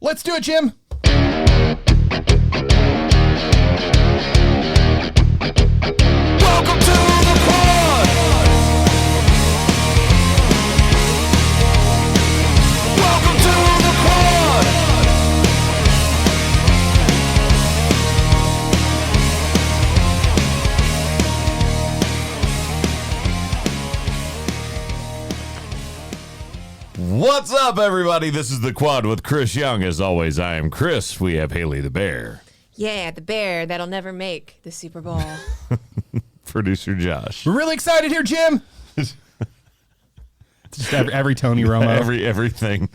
Let's do it, Jim. Welcome to the pod. Welcome to the pod. What's up, everybody? This is The Quad with Chris Young. As always, I am Chris. We have Haley the Bear. Yeah, the bear that'll never make the Super Bowl. Producer Josh. We're really excited here, Jim. It's just every Tony Romo. Everything.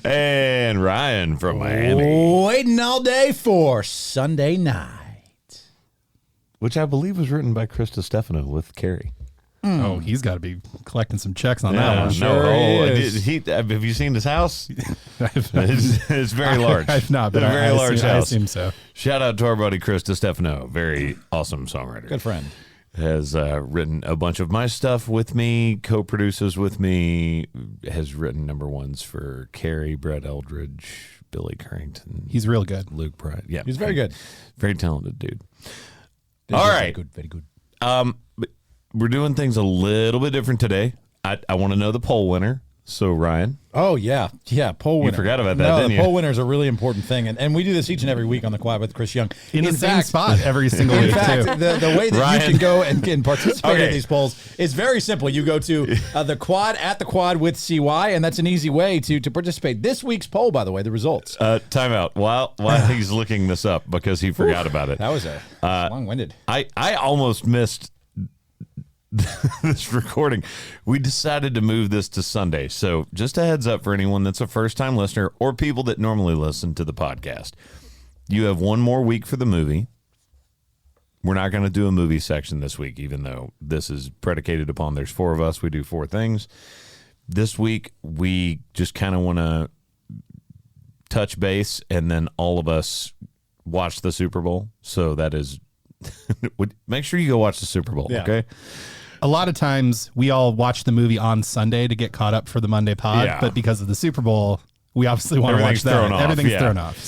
And Ryan from Miami. Waiting all day for Sunday night. Which I believe was written by Chris Stefano with Carrie. Oh, he's got to be collecting some checks on that one. Have you seen his house? It's very large. I've not, but It's a very large I house. assume so. Shout out to our buddy Chris Stefano. Very awesome songwriter. Good friend. Has written a bunch of my stuff with me, co-produces with me, has written number ones for Carrie, Brett Eldridge, Billy Currington. He's real good. Luke Bryant. Yeah. He's very good. Very talented dude. Very All good, right. Very good. But we're doing things a little bit different today. I want to know the poll winner. So, Ryan. Oh, yeah. Yeah, poll winner. You forgot about that, no, didn't the you? poll winner is a really important thing. And we do this each and every week on The Quad with Chris Young. In the same spot every single In week, fact, too. the way that Ryan. you can go and participate Okay. in these polls is very simple. You go to The Quad with CY, and that's an easy way to participate. This week's poll, by the way, the results. Time out. While he's looking this up because he forgot about it. That was long-winded. I almost missed this recording. We decided to move this to Sunday. So just a heads up for anyone that's a first-time listener or people that normally listen to the podcast. You have one more week for the movie. We're not going to do a movie section this week, even though this is predicated upon there's 4 of us. We do 4 things. This week, we just kind of want to touch base, and then all of us watch the Super Bowl. So that is... make sure you go watch the Super Bowl, Yeah. okay? A lot of times we all watch the movie on Sunday to get caught up for the Monday pod, Yeah. but because of the Super Bowl, we obviously want to watch Everything's that. thrown off, Everything's yeah. thrown off.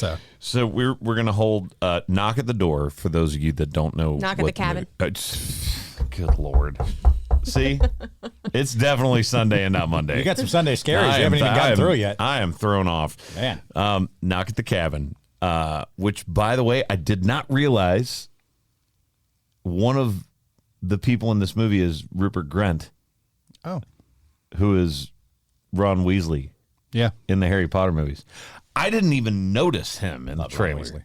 So we're gonna hold knock at the door for those of you that don't know. Knock at what the cabin. Good Lord. See, it's definitely Sunday and not Monday. You got some Sunday scaries. You haven't even gotten through yet. I am thrown off. Man. Knock at the cabin, which, by the way, I did not realize one of the people in this movie is Rupert Grint, oh who is Ron Weasley yeah, in the Harry Potter movies. I didn't even notice him in the Love Ron trailer. Weasley.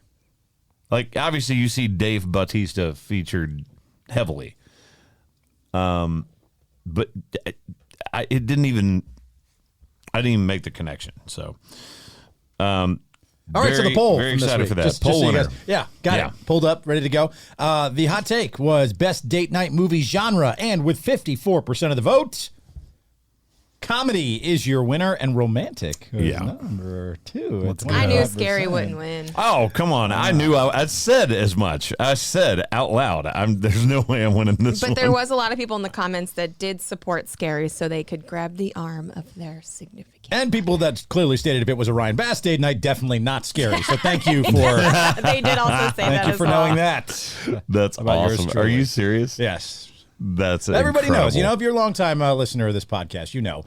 Like, obviously, you see Dave Bautista featured heavily, but I didn't even make the connection. So, All right, so the poll. Very from this excited week. for that. Just Poll so you winner. guys- yeah, got Yeah. it. Pulled up, ready to go. The hot take was best date night movie genre, and with 54% of the vote, comedy is your winner, and romantic was Yeah. number 2. at I knew 25%. Scary wouldn't win. Oh, come on! I knew I said as much. I said out loud. There's no way I'm winning this one. But there was a lot of people in the comments that did support Scary so they could grab the arm of their significant. And people that clearly stated if it was a Ryan Bass date night, definitely not scary. So thank you for They did also say that thank you as for well. knowing that. That's about yours awesome. Are truly. you serious? Yes. That's Everybody incredible. knows. You know, if you're a longtime listener of this podcast, you know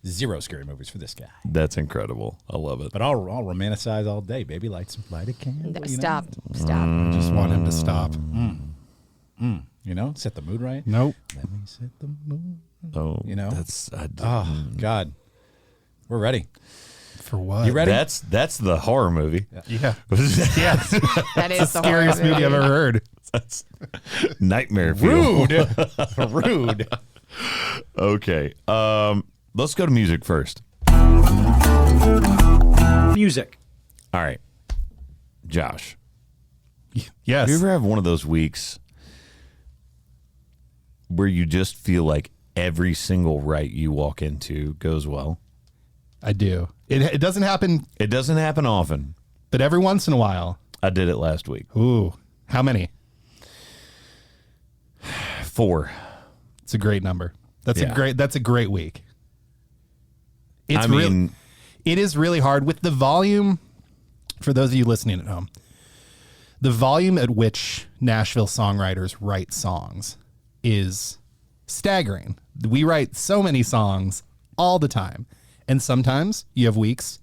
0 scary movies for this guy. That's incredible. I love it. But I'll romanticize all day. Baby, light a candle. No, you know? Stop. I just want him to stop. You know, set the mood right. Nope. Let me set the mood. Oh, You know? that's Oh, God. We're ready. For what? You ready? that's the horror movie. Yeah. That is the Scariest horror movie I've ever heard. That's nightmare fuel. Rude. Rude. Okay. Let's go to music first. Music. All right. Josh, Yes. do you ever have one of those weeks where you just feel like every single right you walk into goes well? I do. It doesn't happen, It doesn't happen often. but every once in a while. I did it last week. Ooh. How many? 4. It's a great number. That's Yeah. a great week. I mean, It is really hard with the volume. For those of you listening at home, the volume at which Nashville songwriters write songs is staggering. We write so many songs all the time. And sometimes you have weeks,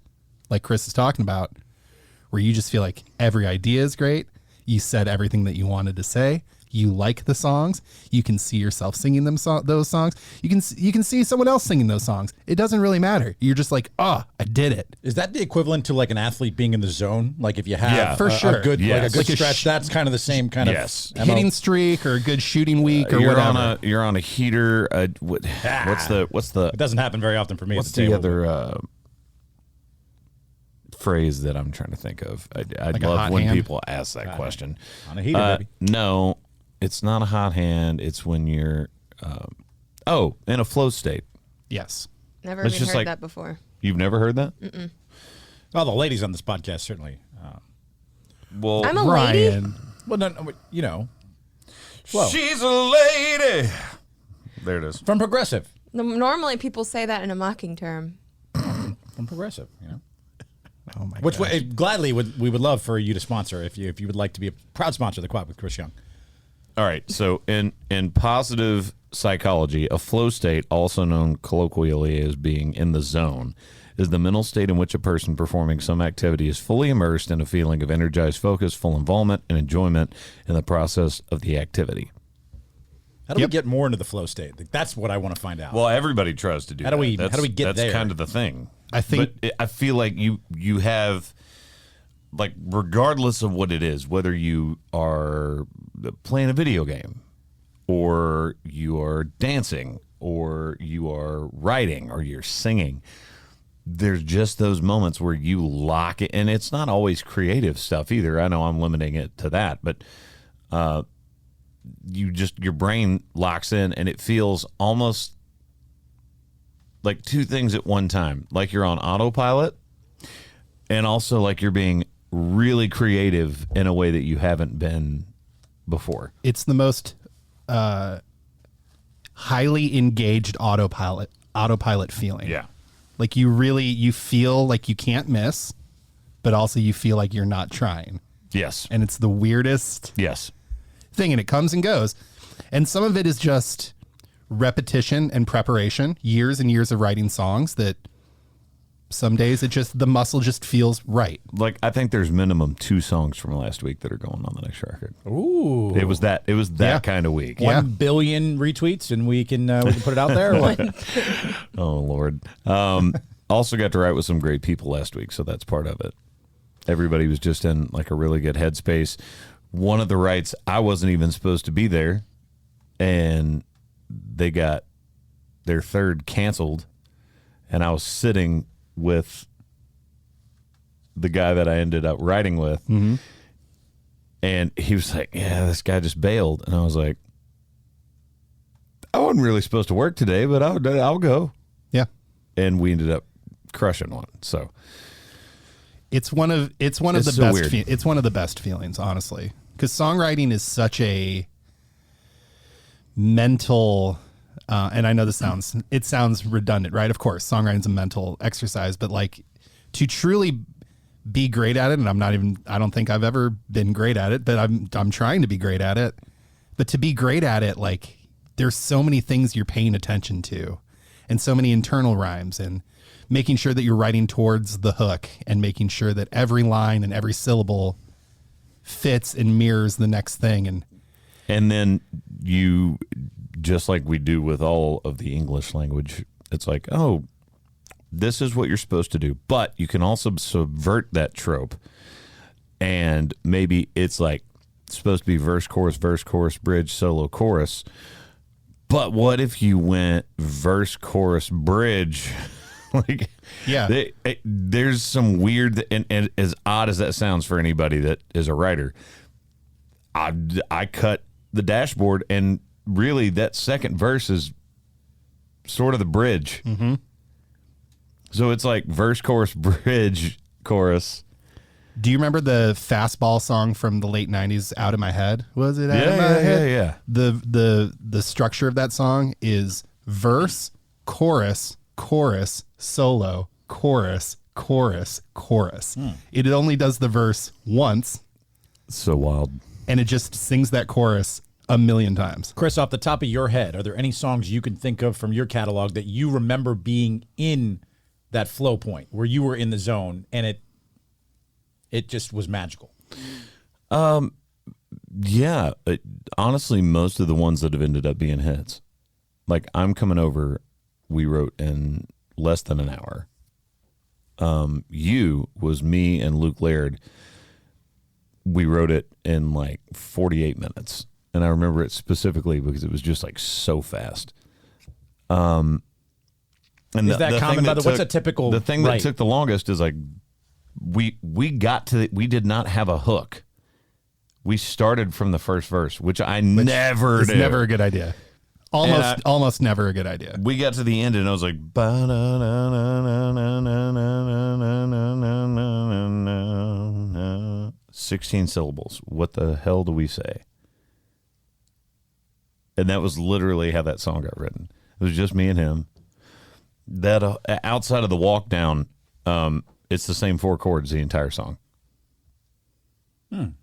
like Chris is talking about, where you just feel like every idea is great. You said everything that you wanted to say. You like the songs. You can see yourself singing those songs. You can see someone else singing those songs. It doesn't really matter. You're just like, I did it. Is that the equivalent to like an athlete being in the zone? Like if you have for sure. a good Like a stretch, that's kind of the same kind of MO. Hitting streak or a good shooting week or whatever. You're on a heater. What's the? It doesn't happen very often for me. What's at the table. other phrase that I'm trying to think of? I Like a love hot when hand? people ask that question. On a heater, baby. No, it's not a hot hand. It's when you're in a flow state. Yes. Never It's even just heard like- that before. You've never heard that? Well, the ladies on this podcast certainly. Well, I'm a lady. Ryan. Well, no, you know, well, she's a lady. There it is. from Progressive. Normally people say that in a mocking term. From Progressive, you know. Oh my Which gosh. we would love for you to sponsor if you would like to be a proud sponsor of the Quad with Chris Young. All right. So in positive psychology, a flow state, also known colloquially as being in the zone, is the mental state in which a person performing some activity is fully immersed in a feeling of energized focus, full involvement, and enjoyment in the process of the activity. How do we get more into the flow state? Like, that's what I want to find out. Well, everybody tries to do How do that. we- how do we get that's there? kind of the thing. I think- But I feel like you have, like, regardless of what it is, whether you are playing a video game or you are dancing or you are writing or you're singing, there's just those moments where you lock it, and it's not always creative stuff either. I know I'm limiting it to that, but your brain locks in and it feels almost like two things at one time, like you're on autopilot and also like you're being really creative in a way that you haven't been before. It's the most highly engaged autopilot feeling. Yeah. Like you feel like you can't miss, but also you feel like you're not trying. Yes. And it's the weirdest Yes. thing, and it comes and goes. And some of it is just repetition and preparation, years and years of writing songs that some days the muscle just feels right. Like, I think there's minimum 2 songs from last week that are going on the next record. Ooh, It was that Yeah. kind of week. Yeah. 1 billion retweets, and we can put it out there. Or what? Oh, Lord. Also got to write with some great people last week, so that's part of it. Everybody was just in like a really good headspace. One of the writes, I wasn't even supposed to be there, and they got their third canceled, and I was sitting with the guy that I ended up writing with, and he was like, yeah, this guy just bailed. And I was like, I wasn't really supposed to work today, but I'll go. Yeah. And we ended up crushing one. So It's one of It's the so best weird. it's one of the best feelings, honestly. Cuz songwriting is such a mental and I know it sounds redundant, right? Of course, songwriting's a mental exercise, but like to truly be great at it, and I don't think I've ever been great at it, but I'm trying to be great at it. But to be great at it, like there's so many things you're paying attention to and so many internal rhymes and making sure that you're writing towards the hook and making sure that every line and every syllable fits and mirrors the next thing. And then you, just like we do with all of the English language, it's like, oh, this is what you're supposed to do. But you can also subvert that trope. And maybe it's like supposed to be verse, chorus, bridge, solo, chorus. But what if you went verse, chorus, bridge? Like, Yeah. there's some weird, and as odd as that sounds for anybody that is a writer, I cut the dashboard, and really that second verse is sort of the bridge. Mm-hmm. So it's like verse, chorus, bridge, chorus. Do you remember the fastball song from the late 90s, Out of My Head? Was it Out of My Yeah, Head? yeah. The structure of that song is verse, chorus, chorus, solo, chorus, chorus. It only does the verse once, So wild. and it just sings that chorus a million times. Chris, off the top of your head, are there any songs you can think of from your catalog that you remember being in that flow point where you were in the zone and it just was magical? Yeah. Honestly, most of the ones that have ended up being hits. Like I'm Coming Over, we wrote in less than an hour. You was me and Luke Laird. We wrote it in like 48 minutes. And I remember it specifically because it was just like so fast. And Is that common, by the way? What's a typical The thing that took the longest is like we did not have a hook. We started from the first verse, which never It's do. never a good idea. Almost never a good idea. We got to the end and I was like, 16 syllables. What the hell do we say? And that was literally how that song got written. It was just me and him. That outside of the walk down, it's the same 4 chords the entire song. In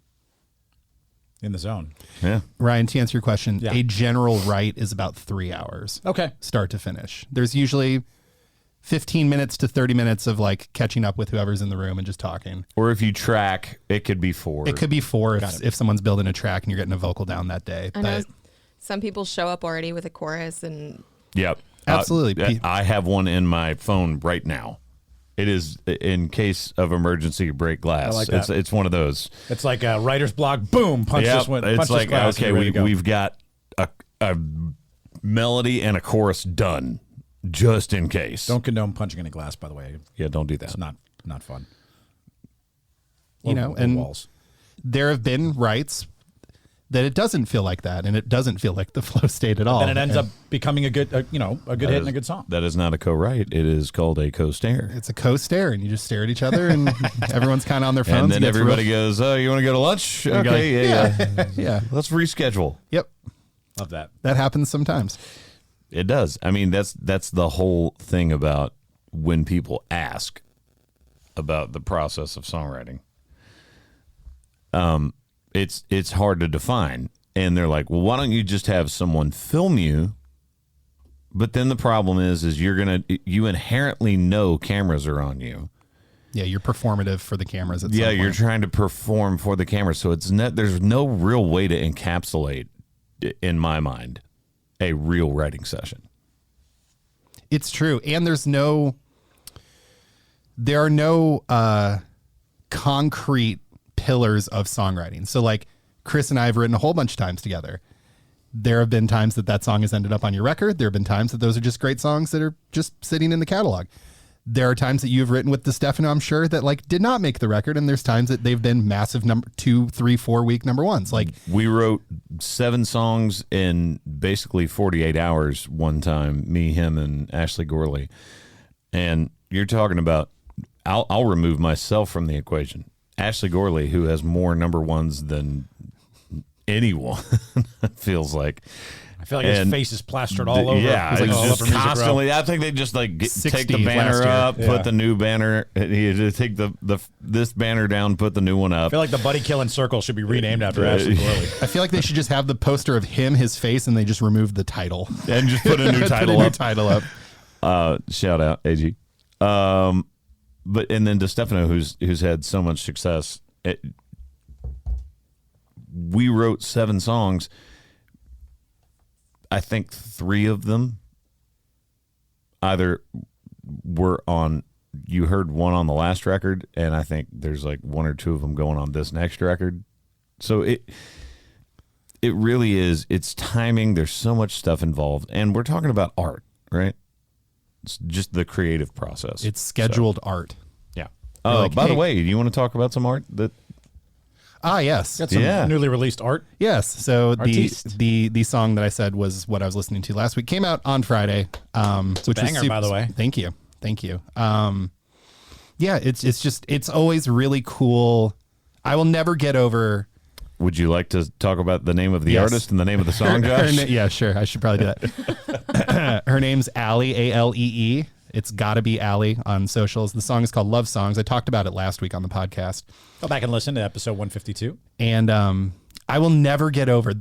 the zone. Yeah. Ryan, to answer your question, Yeah. a general write is about 3 hours. Okay. Start to finish. There's usually 15 minutes to 30 minutes of like catching up with whoever's in the room and just talking. Or if you track, it could be 4. It could be 4 if someone's building a track and you're getting a vocal down that day. I know But some people show up already with a chorus, and Yep. Absolutely. I have one in my phone right now. It is in case of emergency break glass. I like that. It's one of those. It's like a writer's block. Boom. Punch Yep. this one. It's Punch like, this glass, okay, and you're ready to go. we've got a melody and a chorus done just in case. Don't condone punching any glass, by the way. Yeah, don't do that. It's not fun. You know, Or and walls. there have been writes that it doesn't feel like that, and it doesn't feel like the flow state at all. And it ends up becoming a good hit and a good song. That is not a co-write. It is called a co-stare. It's a co-stare, and you just stare at each other, and everyone's kind of on their phones. And then It gets everybody real- goes, "Oh, you want to go to lunch?" And you go, Okay, yeah. yeah. Let's reschedule. Yep, Love that. that happens sometimes. It does. I mean, that's the whole thing about when people ask about the process of songwriting. It's hard to define, and they're like, "Well, why don't you just have someone film you?" But then the problem is you inherently know cameras are on you. Yeah, you're performative for the cameras. At Yeah, some you're point. trying to perform for the camera, so there's no real way to encapsulate, in my mind, a real writing session. It's true, and there are no concrete pillars of songwriting. So, like Chris and I have written a whole bunch of times together. There have been times that song has ended up on your record. There have been times that those are just great songs that are just sitting in the catalog. There are times that you've written with DeStefano, I'm sure, that like did not make the record, and there's times that they've been massive 2, 3, 4 week number ones. Like We wrote 7 songs in basically 48 hours one time, me, him, and Ashley Gorley. And you're talking about, I'll remove myself from the equation. Ashley Gorley, who has more number ones than anyone, feels like. I feel like his face is plastered all over. Yeah, It's like it's all just over Music Row. constantly. I think they just like take the 60s banner last year. up, Yeah. put the new banner. He just take this banner down, put the new one I up. feel like the Buddy Killing Circle should be renamed after Ashley Gorley. I feel like they should just have the poster of him, his face, and they just removed the title. And just put a new Put title a new up. title up. Shout out AG. But and then DeStefano, who's had so much success. We wrote 7 songs. I think 3 of them either were on. You heard one on the last record, and I think there's like 1 or 2 of them going on this next record. So it really is. It's timing. There's so much stuff involved, and we're talking about art, right? It's just the creative process. It's scheduled art. Yeah. You're Oh, like, by the hey- way, do you want to talk about some art that? Ah, yes. Got some Yeah. newly released art. Yes. So Artiste. the song that I said was what I was listening to last week came out on Friday. Which banger, was by the way. Thank you. Yeah, it's always really cool. I will never get over. Would you like to talk about the name of the Yes. artist and the name of the song, her Josh? yeah, sure. I should probably do that. Her name's Allee, Alee, It's Gotta Be Allie on socials. The song is called Love Songs. I talked about it last week on the podcast. Go back and listen to episode 152. And I will never get over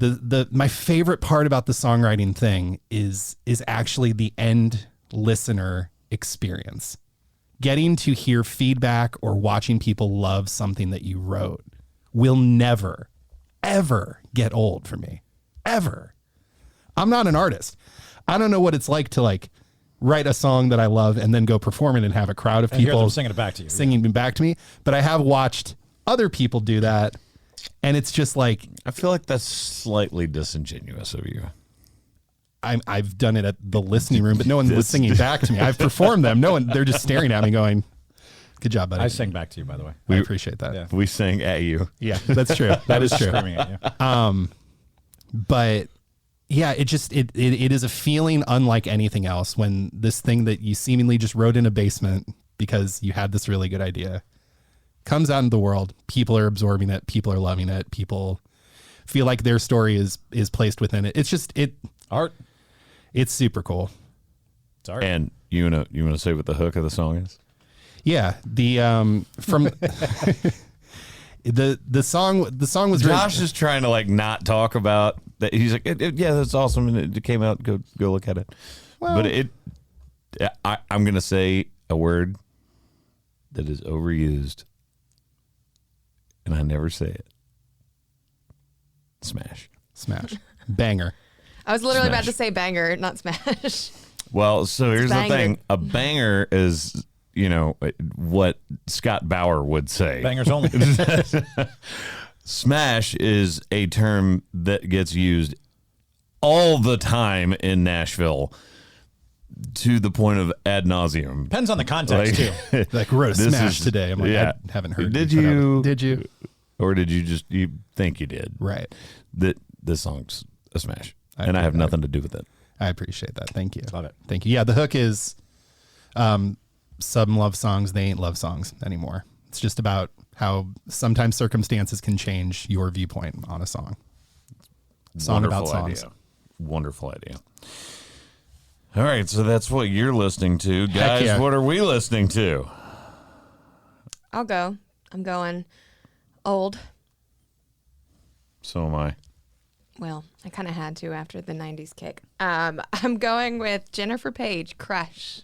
my favorite part about the songwriting thing is actually the end listener experience. Getting to hear feedback or watching people love something that you wrote will never, ever get old for me. Ever. I'm not an artist. I don't know what it's like to write a song that I love and then go perform it and have a crowd of people singing it back to you. Singing it back to me. But I have watched other people do that. And it's just like, I feel like that's slightly disingenuous of you. I've done it at the listening room, but no one was singing back to me. I've performed them. No one, they're just staring at me going, good job, buddy. I sang back to you, by the way. I appreciate that. Yeah. We sang at you. Yeah, that's true. That is true. Screaming at you. But yeah, it is a feeling unlike anything else when this thing that you seemingly just wrote in a basement because you had this really good idea comes out into the world. People are absorbing it. People are loving it. People feel like their story is placed within it. It's just Art. It's super cool. It's art. And you wanna say what the hook of the song is? Yeah, the from the song was Josh is trying to not talk about that. He's like, yeah, that's awesome, and it came out. Go look at it. Well, But I'm gonna say a word that is overused, and I never say it. Smash. banger. I was literally Smash. about to say banger, not smash. Well, so here's the banger. thing: a banger is what Scott Bauer would say. Bangers only. Smash is a term that gets used all the time in Nashville to the point of ad nauseum. Depends on the context, too. Like, we wrote a This smash is- today. I'm like, yeah. I haven't heard. Did whatever. you? Did you? Or did you think you did? Right. That this song's a smash, I and I have agree. nothing to do with it. I appreciate that. Thank you. Love it. Thank you. Yeah, the hook is some love songs, they ain't love songs anymore. It's just about how sometimes circumstances can change your viewpoint on a song. Song about songs. Idea. Wonderful idea. All right, so that's what you're listening to. Guys, yeah. what are we listening to? I'll go. I'm going old. So am I. Well, I kind of had to after the 90s kick. I'm going with Jennifer Page, Crush.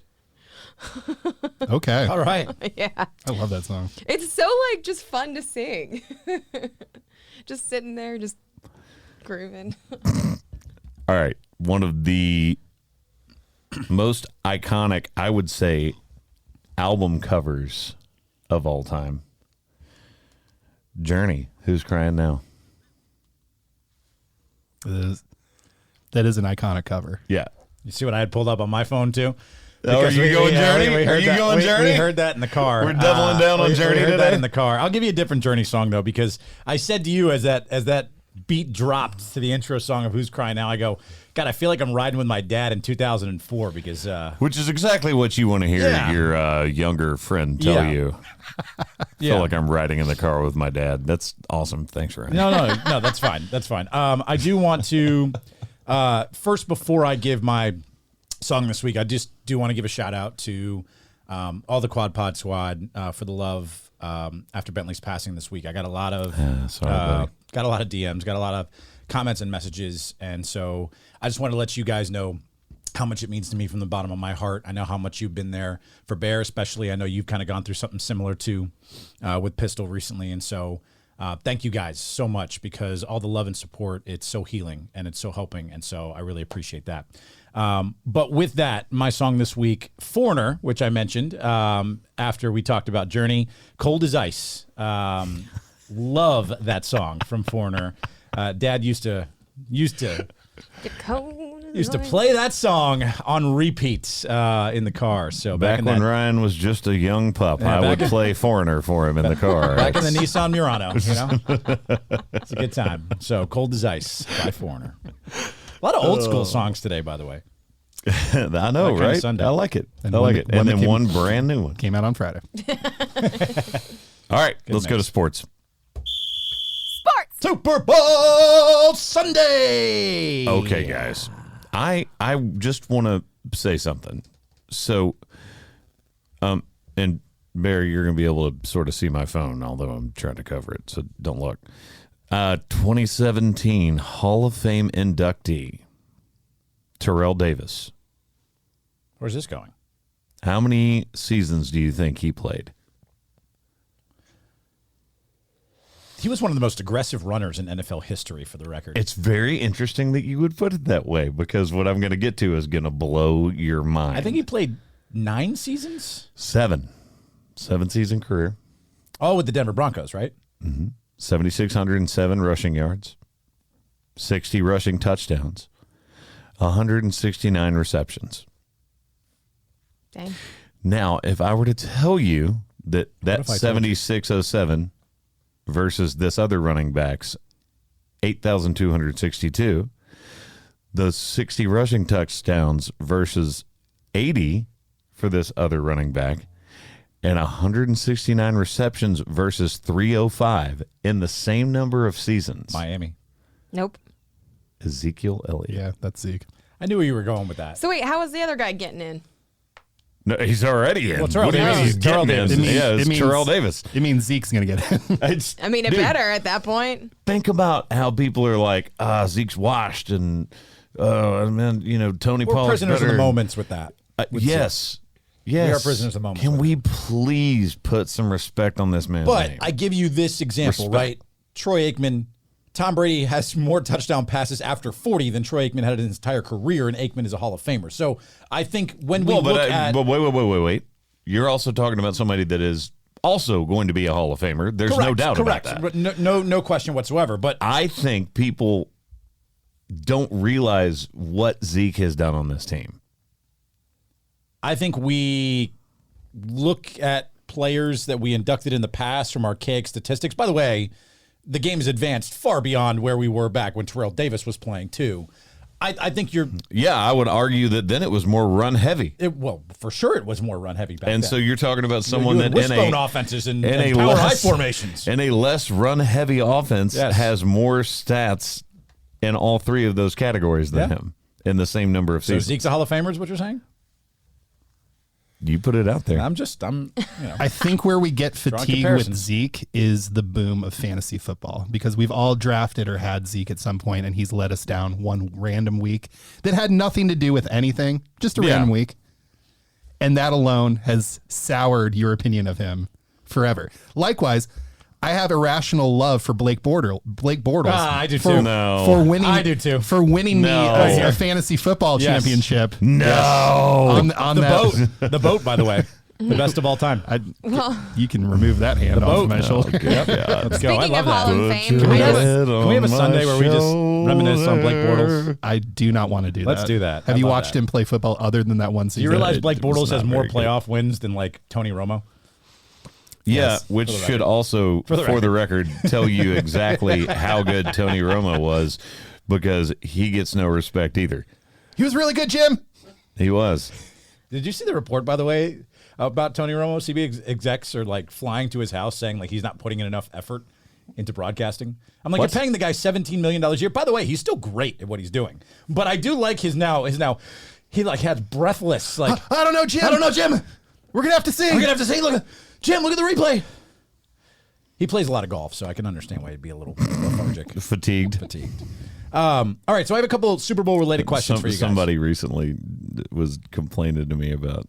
Okay. All right. Yeah. I love that song. It's so just fun to sing. Just sitting there, just grooving. All right, one of the most iconic, I would say, album covers of all time. Journey, Who's Crying Now? That is an iconic cover. Yeah. You see what I had pulled up on my phone, too? Oh, are you going Journey? We Are heard you that- going we- Journey? We heard that in the car. We're doubling down on Journey we heard today? that in the car. I'll give you a different Journey song, though, because I said to you as that beat dropped to the intro song of Who's Crying Now, I go, God, I feel like I'm riding with my dad in 2004 because... Which is exactly what you want to hear Yeah. your younger friend tell Yeah. you. I feel like I'm riding in the car with my dad. That's awesome. Thanks, Ryan. No, that's fine. That's fine. I do want to, first, before I give my song this week, I just do want to give a shout out to all the Quad Pod squad for the love after Bentley's passing this week. I got a lot of sorry, buddy. got a lot of DMs, got a lot of comments and messages, and so I just want to let you guys know how much it means to me from the bottom of my heart. I know how much you've been there for Bear, especially. I know you've kind of gone through something similar too with Pistol recently, and so thank you guys so much because all the love and support, it's so healing and it's so helping, and so I really appreciate that. But with that, my song this week, Foreigner, which I mentioned after we talked about Journey, Cold as Ice. Love that song from Foreigner. Dad used to Get cold. play that song on repeat in the car. So Back in when that, Ryan was just a young pup, I would back- play Foreigner for him in the car. back in the Nissan Murano, it's a good time. So Cold as Ice by Foreigner. A lot of old school songs today, by the way. I know, That kinda right? Sunday. I like it. And I one like that- it. one And that then came- one brand new one. Came out on Friday. All right, let's go to mix. sports. Sports. Super Bowl Sunday. Okay, guys. I just want to say something. So And Barry, you're going to be able to sort of see my phone, although I'm trying to cover it, so don't look. 2017 Hall of Fame inductee, Terrell Davis. Where's this going? How many seasons do you think he played? He was one of the most aggressive runners in NFL history, for the record. It's very interesting that you would put it that way, because what I'm going to get to is going to blow your mind. I think he played 9 seasons? 7-season career. Oh, with the Denver Broncos, right? 7,607 rushing yards, 60 rushing touchdowns, 169 receptions. Dang. Now, if I were to tell you that 7,607 versus this other running back's 8,262, those 60 rushing touchdowns versus 80 for this other running back, and 169 receptions versus 305 in the same number of seasons. Miami. Nope. Ezekiel Elliott. Yeah, that's Zeke. I knew where you were going with that. So wait, how was the other guy getting in? No, he's already in. Well, Terrell What do you mean Davis. he's Terrell getting in? Davis. It's Terrell Davis. It means Zeke's going to get it. It's, I mean, it dude, better at that point. think about how people are like, Zeke's washed, and man, Tony We're Pollard's prisoners better. of the moments with that. with Yes. We are prisoners of the moment. Can we please put some respect on this man's But name? I give you this example, right? Troy Aikman, Tom Brady has more touchdown passes after 40 than Troy Aikman had in his entire career, and Aikman is a Hall of Famer. So I think when we look at... But wait. You're also talking about somebody that is also going to be a Hall of Famer. There's no doubt about that. No question whatsoever. But I think people don't realize what Zeke has done on this team. I think we look at players that we inducted in the past from archaic statistics. By the way, the game has advanced far beyond where we were back when Terrell Davis was playing too. I think you're... Yeah, I would argue that then it was more run heavy. Well, for sure it was more run heavy back And then. so you're talking about someone that wishbone offenses and in a power less, high formations. in a less run heavy offense Yes. has more stats in all three of those categories than him in the same number of So seasons. Zeke's a Hall of Famer is what you're saying? You put it out there. I think where we get fatigued with comparisons. Zeke is the boom of fantasy football, because we've all drafted or had Zeke at some point, and he's let us down one random week that had nothing to do with anything, just a random week. And that alone has soured your opinion of him forever. Likewise, I have irrational love for Blake Bortles. I do for, too. No. For winning, I do too. For winning No. me a fantasy football Yes. championship. No. On The that, boat. The boat, by the way. The best of all time. you can remove that hand off of my shoulder. Let's go. I Speaking love of Hall that. of Fame, Can we have I can we have a Sunday where we just reminisce on Blake Bortles? I do not want to do that. Let's do that. Have I you love watched that. him play football other than that one season? Do you realize It Blake was Bortles has not more very good. playoff wins than like Tony Romo? Yeah, Yes, which should also, for the record, tell you exactly how good Tony Romo was, because he gets no respect either. He was really good, Jim. He was. Did you see the report, by the way, about Tony Romo? CB execs are like flying to his house saying like he's not putting in enough effort into broadcasting. I'm like, What? you're paying the guy $17 million a year. By the way, he's still great at what he's doing. But I do like his now, he like has breathless, like, I don't know, Jim. We're going to have to see. we're going to have to say, look, Jim, look at the replay. He plays a lot of golf, so I can understand why he'd be a little lethargic. Fatigued. All right, so I have a couple of Super Bowl related questions for you guys. Somebody recently was complaining to me about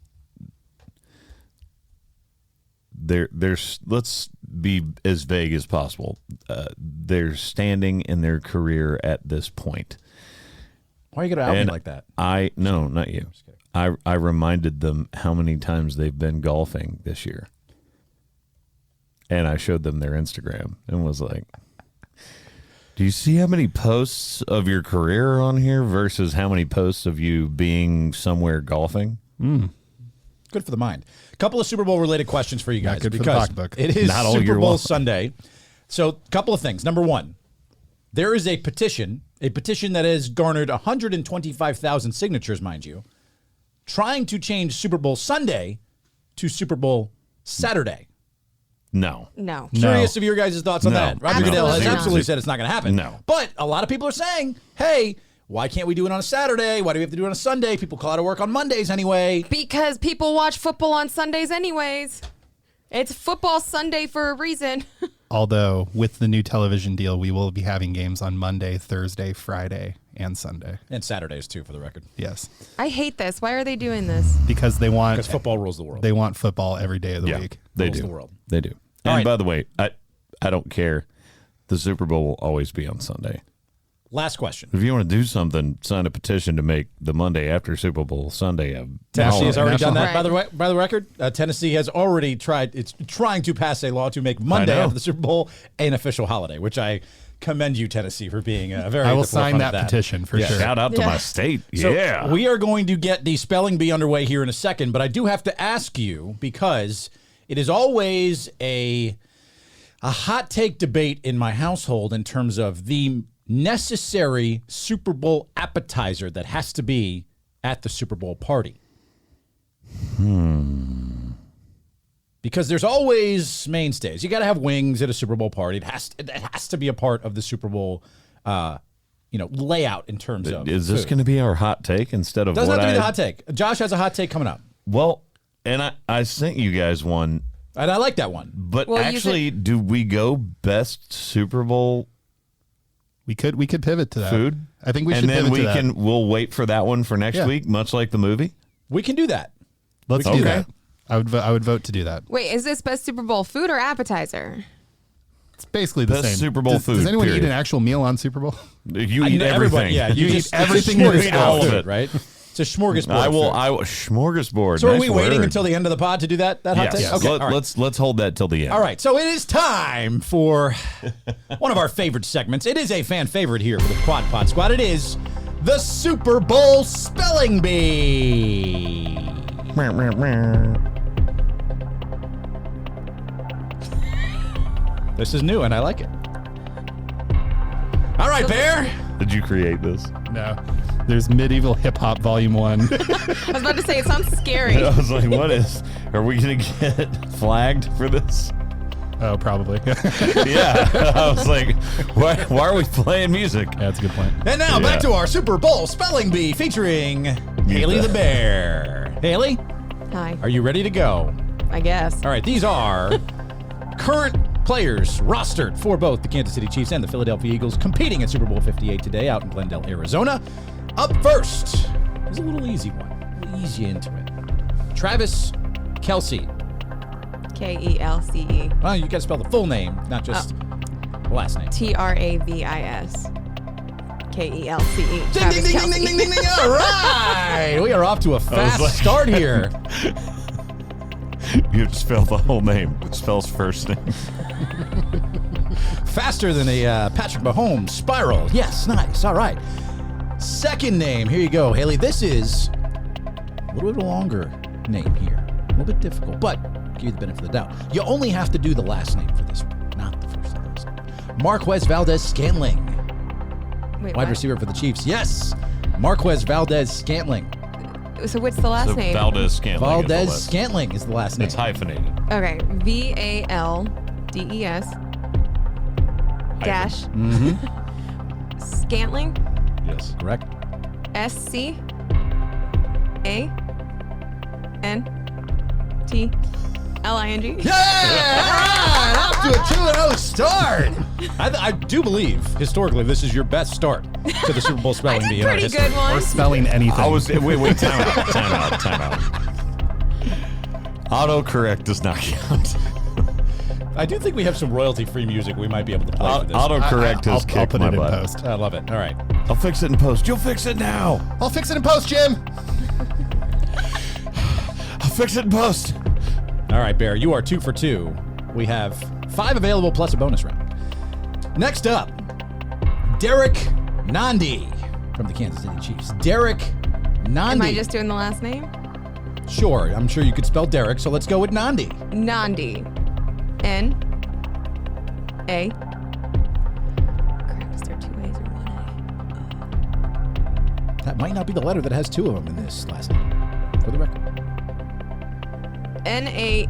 there's let's be as vague as possible. They're standing in their career at this point. Why are you going to out me And like that? No, not you. I reminded them how many times they've been golfing this year. And I showed them their Instagram and was like, do you see how many posts of your career are on here versus how many posts of you being somewhere golfing? Good for the mind. A couple of Super Bowl related questions for you guys. good for the because pocketbook. it is Not all Super year Bowl long. Sunday. So a couple of things. Number one, there is a petition that has garnered 125,000 signatures, mind you, trying to change Super Bowl Sunday to Super Bowl Saturday. No. No. Curious of your guys' thoughts on No. that. Roger Goodell has Absolutely not. absolutely said it's not going to happen. No. But a lot of people are saying, hey, Why can't we do it on a Saturday? Why do we have to do it on a Sunday? People call out of work on Mondays anyway. Because people watch football on Sundays anyways. It's football Sunday for a reason. Although with the new television deal, we will be having games on Monday, Thursday, Friday, and Sunday. And Saturdays, too, for the record. Yes. I hate this. Why are they doing this? Because they want Because football rules the world. they want football every day of the week. They Rules do. the world. They do. All And right. by the way, I don't care. The Super Bowl will always be on Sunday. Last question. If you want to do something, sign a petition to make the Monday after Super Bowl Sunday a Tennessee has already done that, Right. by the record. Tennessee has already tried. It's trying to pass a law to make Monday know. after the Super Bowl an official holiday, which I commend you, Tennessee, for being very. I at will the sign forefront that of petition for sure. Shout out to Yeah. my state. So Yeah. we are going to get the spelling bee underway here in a second, but I do have to ask you because it is always a hot take debate in my household in terms of the necessary Super Bowl appetizer that has to be at the Super Bowl party. Because there's always mainstays. You got to have wings at a Super Bowl party. It has to be a part of the Super Bowl, layout in terms of. Is this food. going to be our hot take instead of Doesn't what have to be I? the hot take. Josh has a hot take coming up, Well, and I sent you guys one, and I like that one. but Well, you actually, do we go best Super Bowl We could pivot to that. food? I think we should and then pivot to that. we'll wait for that one for next Yeah. week, much like the movie. We can do that. Let's do Okay. that. I would vote to do that. Wait, is this best Super Bowl food or appetizer? It's basically the Best same. Super Bowl Does eat, anyone eat period. an actual meal on Super Bowl? You I eat know everything. everybody- Yeah, You eat just- everything it's a that is smorgasbord all of food, it. right? It's a smorgasbord. I will. food. Smorgasbord. So are nice we waiting word. until the end of the pod to do that hot Yes. take? Okay. all right. Let's hold that till the end. All right, so it is time for one of our favorite segments. It is a fan favorite here for the Quad Pod Squad. It is the Super Bowl Spelling Bee. This is new, and I like it. All right, Bear. Did you create this? No. There's Medieval Hip Hop Volume 1. I was about to say, it sounds scary. I was like, what is? Are we gonna get flagged for this? Oh, probably. Yeah. I was like, why are we playing music? That's a good point. And now back Yeah. to our Super Bowl Spelling Bee featuring Haley the Bear. Haley, Hi, are you ready to go? I guess. All right, these are current players rostered for both the Kansas City Chiefs and the Philadelphia Eagles competing at Super Bowl 58 today out in Glendale, Arizona. Up first is a little easy one. We'll ease you into it. Travis Kelce. Kelce. Well, you got to spell the full name, not just the last name. Travis. Kelce. Ding, ding, ding, ding, ding, ding, ding, ding. All right. We are off to a fast like- start here. You have to spell the whole name. It spells first name. Faster than a Patrick Mahomes spiral. Yes, nice. All right. Second name. Here you go, Haley. This is a little bit longer name here. A little bit difficult, but give you the benefit of the doubt. You only have to do the last name for this one, not the first and last name. Marquez Valdez-Scantling, Wait, wide what? receiver for the Chiefs. Yes, Marquez Valdez-Scantling. So what's the last So name? Valdez-Scantling. Valdez-Scantling is the last name. It's hyphenated. Okay, Valdes dash Scantling. Yes. Correct. SCANTLING. Yeah! All right! Off to a 2-0 start. I do believe, historically, this is your best start to the Super Bowl I spelling bee did in our pretty history. good one. Or spelling anything. I was wait, time out. Autocorrect does not count. I do think we have some royalty-free music we might be able to play for this. Autocorrect has I'll kicked put my it in butt. post. I love it. All right. I'll fix it in post. You'll fix it now. I'll fix it in post, Jim. I'll fix it in post. All right, Bear, you are 2 for 2. We have 5 available plus a bonus round. Next up, Derek Nandi from the Kansas City Chiefs. Derek Nandi. Am I just doing the last name? Sure, I'm sure you could spell Derek, so let's go with Nandi. Nandi. N-A. Crap, is there 2 A's or 1 A? That might not be the letter that has 2 of them in this last name, for the record. N-A-N-D-E-E.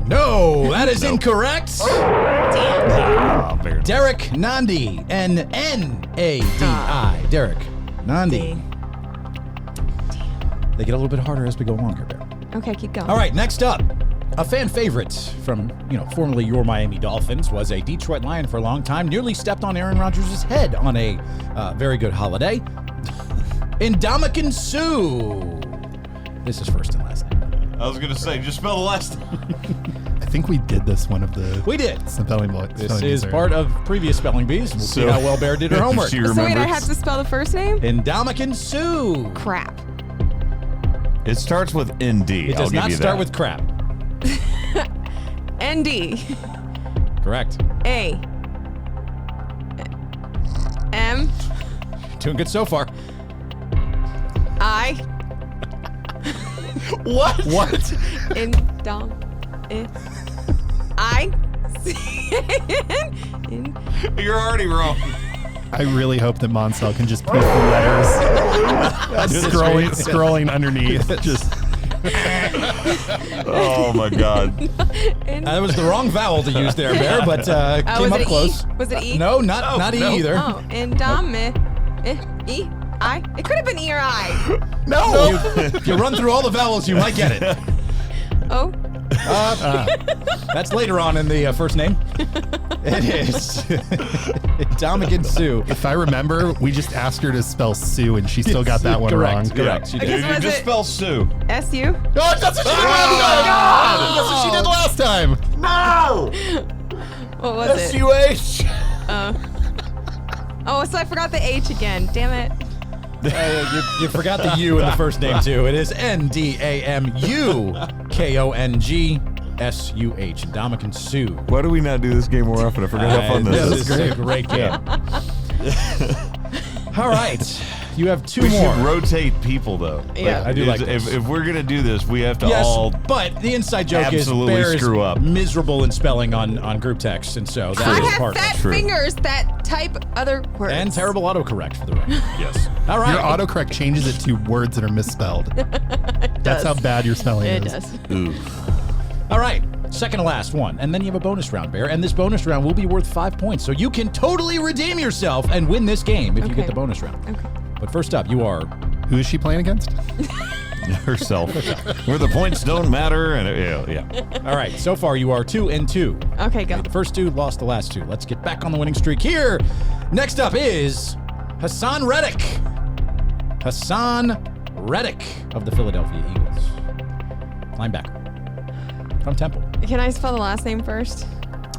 No, that is incorrect. Ah, very nice. Derek Nandi. N-N-A-D-I. Derek Nandi. They get a little bit harder as we go along here, Bear. Okay, keep going. All right, next up. A fan favorite from, formerly your Miami Dolphins, was a Detroit Lion for a long time, nearly stepped on Aaron Rodgers' head on a very good holiday. Ndamukong Suh. This is first and last name. I was going to say, just spell the last name. I think we did this one of the. We did. Spelling book. This is part of previous spelling bees. We'll see how well Bear did her homework. She So wait, I remembers. have to spell the first name? Ndamukong Suh. Crap. It starts with ND. It does not start with crap. N-D. Correct. A. M. Doing good so far. I. What? What? I. You're already wrong. I really hope that Monsell can just put the letters scrolling underneath. Just Oh my God. That was the wrong vowel to use there, Bear, but came was up it close. E? Was it E? No, not E either. Oh, E. I. It could have been E or I. no. If you run through all the vowels, you might get it. Oh. That's later on in the first name. It is Ndamukong Suh. If I remember, we just asked her to spell Sue, and she still got that one wrong. Correct. She did. Dude, you Was just it- spell Sue. S-U. Oh, that's what she did last time. That's what she did last time. No! What was it? S-U-H. Oh, so I forgot the H again. Damn it. You forgot the U in the first name, too. It is Ndamukongsuh. Ndamukong Suh. Why do we not do this game more often? I forgot how fun this is. This is a great game. All right. You have two We more. should rotate people, though. Yeah. I do like this. If we're going to do this, we have to Yes, all... but the inside joke is absolutely Bear screw is up. miserable in spelling on group text, and so that I is have part of fat it. True. fingers that type other words. And terrible autocorrect for the record. Yes. All right. Your autocorrect changes it to words that are misspelled. That's how bad your spelling It is. does. Ooh. All right. Second to last one. And then you have a bonus round, Bear. And this bonus round will be worth 5 points. So you can totally redeem yourself and win this game if you get Okay. the bonus round. Okay. But first up, you are... Who is she playing against? Herself. Where the points don't matter. And yeah. All right. So far, you are 2-2. Okay, go. The first two lost the last two. Let's get back on the winning streak here. Next up is Hassan Reddick. Hassan Reddick of the Philadelphia Eagles. Linebacker. From Temple. Can I spell the last name first?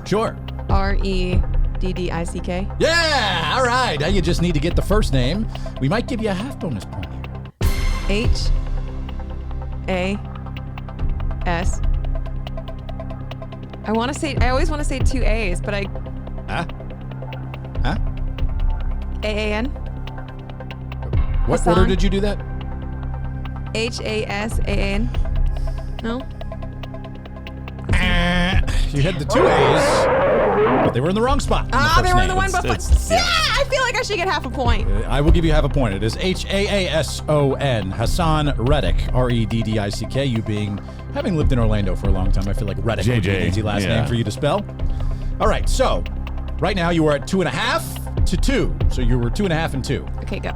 Sure. R-E-D-D-I-C-K. Yeah. All right. Now you just need to get the first name. We might give you a half bonus point here. H-A-S. I always want to say two A's, but Huh? A-A-N? What Hassan. order did you do that? H-A-S-A-N? No? You had the two A's, but they were in the wrong spot. in the Ah, first they were in name. the one before. yeah. I feel like I should get half a point. I will give you half a point. It is H-A-A-S-O-N. Hassan Reddick. R-E-D-D-I-C-K. You having lived in Orlando for a long time, I feel like Reddick would be an JJ, easy last yeah. name for you to spell. All right, so right now you are at 2.5 to 2. So you were 2.5 and 2. Okay, go.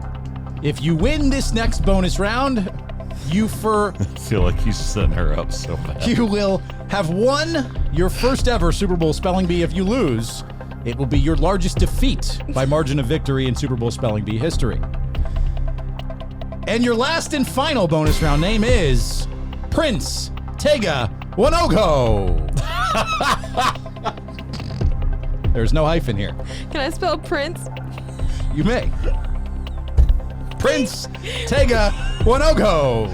If you win this next bonus round, you I feel like he's setting her up so bad. you will have won your first ever Super Bowl spelling bee. If you lose, it will be your largest defeat by margin of victory in Super Bowl spelling bee history. And your last and final bonus round name is Prince Tega Wanogo. There's no hyphen here. Can I spell Prince? You may. Prince Tega Wanogo.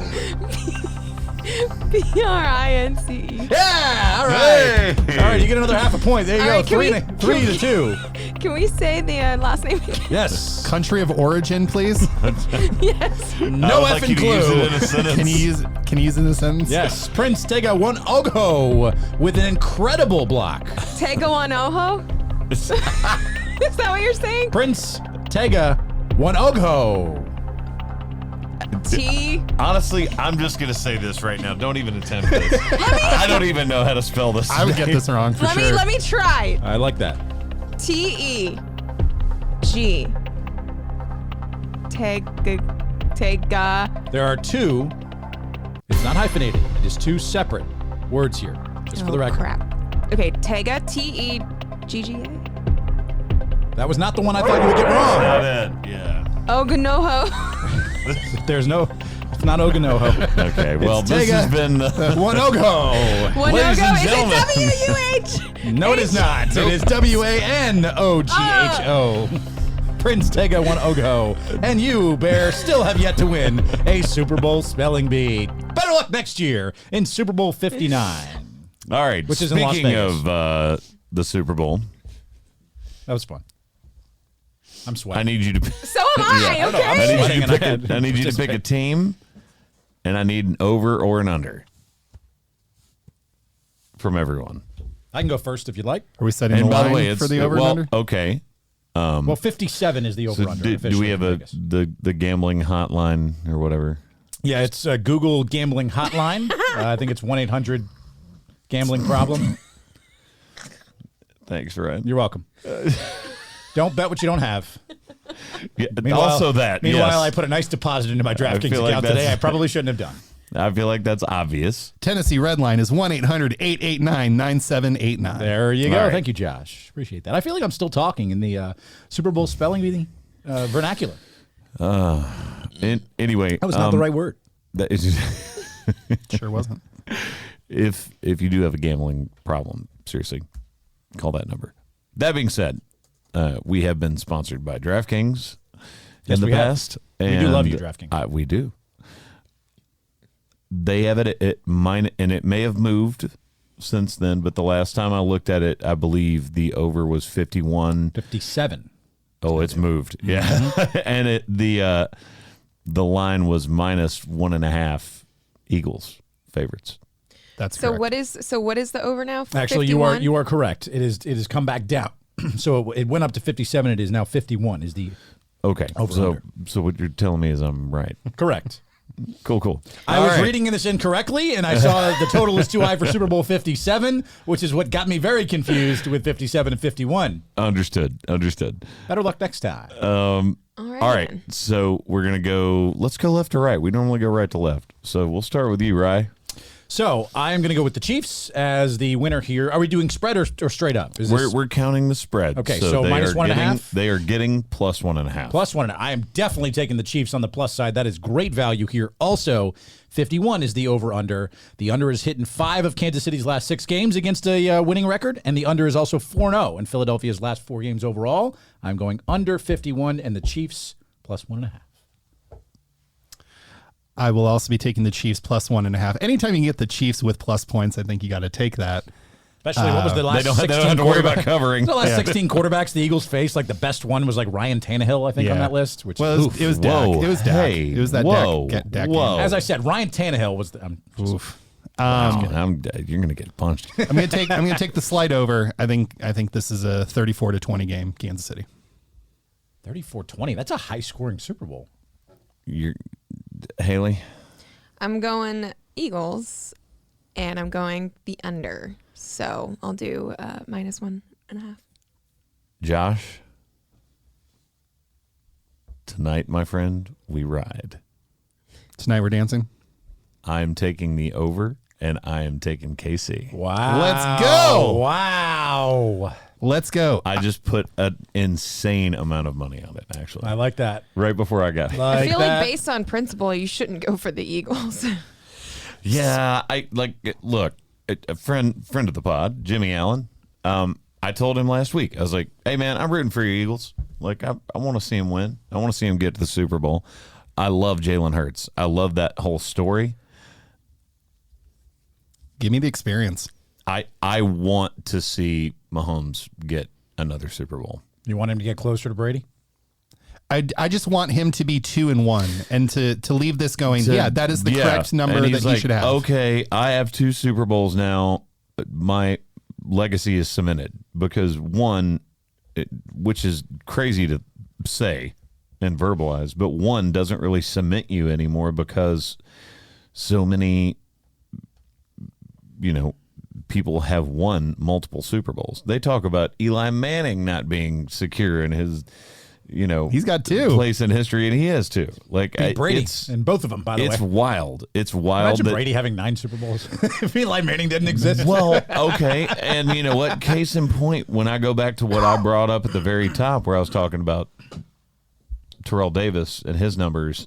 P-R-I-N-C-E. Yeah, all right. Hey. All right, you get another half a point. There you All go. right, can 3 we- to 2. Can we say the last name again? Yes. Country of origin, please. Yes. No I would like effing you to use clue. it in a sentence. Can you use it in a sentence? Yes, Prince Tega Wanogo with an incredible block. Tego on Oho? Is that what you're saying? Prince Tega Wanogo. Honestly, I'm just going to say this right now. Don't even attempt this. I don't even know how to spell this. I would get this wrong for sure. Let me try. I like that. Teg. Tega. There are two. It's not hyphenated. It is two separate words here, just for the record. Crap. Okay, Tega. Tegga. That was not the one I thought you would get wrong. Not it. Yeah. Oganoho. There's no. It's not Oganoho. Okay. Well, this Tega. has been One Ogo. Ladies and Is gentlemen. it W-U-H? No, it is not. It is WANOGHO. Prince Tega one Ogo. And you, Bear, still have yet to win a Super Bowl spelling bee. Better luck next year in Super Bowl 59. All right. Which is in Las Speaking Vegas. of the Super Bowl, That was fun. I'm I sweating. need you to. So am I, Yeah. okay? I need you sweating to and pick. I had I need you to pick a participate. team, and I need an over or an under from everyone. I can go first if you'd like. Are we setting And the by line the way, it's for the over and under? Okay. Well, 57 is the So over-under. do we have the gambling hotline or whatever? Yeah, it's a Google gambling hotline. I think it's 1-800 gambling problem. Thanks, Ryan. You're welcome. Don't bet what you don't have. Yeah, Meanwhile- also that. Meanwhile, yes. I put a nice deposit into my DraftKings feel like account today. that's- I probably shouldn't have done. I feel like that's obvious. Tennessee Red Line is 1-800-889-9789. There you go. All right. Thank you, Josh. Appreciate that. I feel like I'm still talking in the Super Bowl spelling bee vernacular. Anyway, That was not the right word. that is, Sure wasn't. if you do have a gambling problem, seriously, call that number. That being said, we have been sponsored by DraftKings Yes, in the we have. past. We do love you, and, DraftKings. we do. They have it at mine, and it may have moved since then, but the last time I looked at it, I believe the over was 51. 57. Oh, it's moved. Yeah. And the line was -1.5 Eagles favorites. That's So correct. what is the over now? Actually, 51? you are correct. It has come back down. So it went up to 57. It is now 51. Is the Okay. Over so under. so what you're telling me is I'm right. correct. Cool. I All was right. reading this incorrectly, and I saw the total is too high for Super Bowl 57, which is what got me very confused with 57 and 51. Understood. Better luck next time. All right. All right. then. So we're going to go, let's go left to right. We normally go right to left. So we'll start with you, Rye. So I am going to go with the Chiefs as the winner here. Are we doing spread or straight up? Is this We're counting the spread. Okay, so they minus are 1.5? getting- They are getting +1.5. plus one? I am definitely taking the Chiefs on the plus side. That is great value here. Also, 51 is the over-under. The under is hitting 5 of Kansas City's last 6 games against a winning record, and the under is also 4-0 in Philadelphia's last 4 games overall. I'm going under 51 and the Chiefs plus 1.5. I will also be taking the Chiefs +1.5. Anytime you can get the Chiefs with plus points, I think you got to take that. Especially what was the last They don't 16 have to worry about quarterbacks- covering. The last 16 quarterbacks the Eagles faced, like the best one was like Ryan Tannehill, I think, on Yeah. that list. Which Well, oof. it was Dak. Whoa. It was Dak. Hey. It was that Whoa. Dak Whoa. game. As I said, Ryan Tannehill was the. Oof. You're going to get punched. I'm gonna take the slide over. I think this is a 34-20 game, Kansas City. 34-20. That's a high-scoring Super Bowl. You're Haley. I'm going Eagles, and I'm going the under. So I'll do -1.5. Josh. Tonight, my friend, we ride. Tonight we're dancing. I'm taking the over, and I am taking KC. Wow. Let's go. Wow. Let's go. I just put an insane amount of money on it, actually, I like that. right before I got here. I feel that. like based on principle, you shouldn't go for the Eagles. Yeah, I like. Look, a friend of the pod, Jimmy Allen. I told him last week. I was like, "Hey, man, I'm rooting for your Eagles. Like, I want to see him win. I want to see him get to the Super Bowl. I love Jalen Hurts. I love that whole story. Give me the experience. I want to see Mahomes get another Super Bowl. You want him to get closer to Brady? I just want him to be 2-1 and to leave this going. That is the correct number And that he's he like, should have. Okay, I have 2 Super Bowls now. My legacy is cemented because one, which is crazy to say, and verbalize, but one doesn't really cement you anymore because so many, people have won multiple Super Bowls. They talk about Eli Manning not being secure in his, he's got 2 place in history, and he has 2. Like Beat Brady and both of them, by the way. It's wild. It's wild. Imagine Brady having 9 Super Bowls. If Eli Manning didn't exist. Well, okay. And you know what? Case in point, when I go back to what I brought up at the very top where I was talking about Terrell Davis and his numbers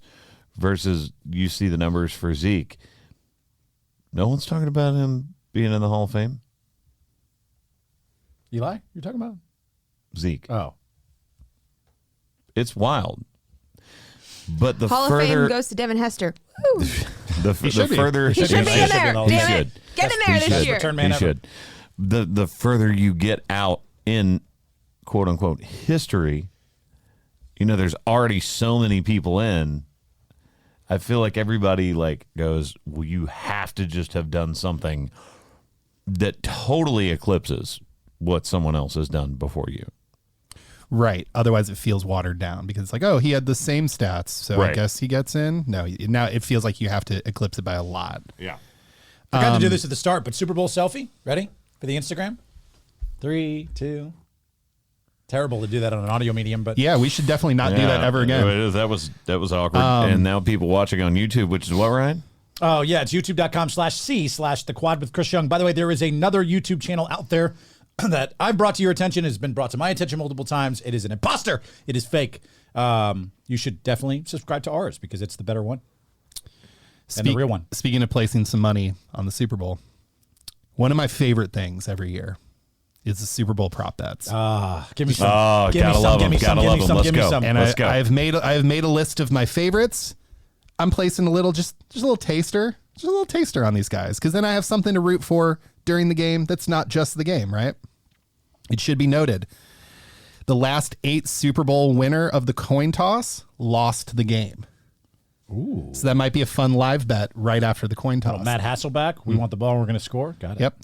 versus you see the numbers for Zeke. No one's talking about him being in the Hall of Fame. Eli, you're talking about? Zeke. Oh. It's wild. But the Hall further of Fame goes to Devin Hester. Woo. the further He should be in there. He Damn should. it. Get in there He this should. year. Return man He ever. should. The further you get out in quote unquote history, there's already so many people in. I feel like everybody goes, well, you have to just have done something that totally eclipses what someone else has done before you. Right. Otherwise, it feels watered down because it's like, oh, he had the same stats, so I Right. guess he gets in. No, now it feels like you have to eclipse it by a lot. Yeah. Forgot to do this at the start, but Super Bowl selfie. Ready for the Instagram? 3, 2. Terrible to do that on an audio medium, but Yeah, we should definitely not do that ever again. It is. That was awkward. And now people watching on YouTube, which is what, Ryan? Oh, yeah, it's youtube.com/C/The Quad with Chris Young. By the way, there is another YouTube channel out there that I've brought to your attention, has been brought to my attention multiple times. It is an imposter. It is fake. You should definitely subscribe to ours because it's the better one and the real one. Speaking of placing some money on the Super Bowl, one of my favorite things every year is the Super Bowl prop bets. Give me some. Oh, give me gotta some. love Give me them. some. Gotta Give love me them. some. Let's Give me go. some. And Let's go. I've made a list of my favorites. I'm placing a little just a little taster on these guys because then I have something to root for during the game that's not just the game, right? It should be noted, the last 8 Super Bowl winner of the coin toss lost the game. Ooh. So that might be a fun live bet right after the coin toss. Matt Hasselback. We want the ball. We're going to score. Got it. Yep.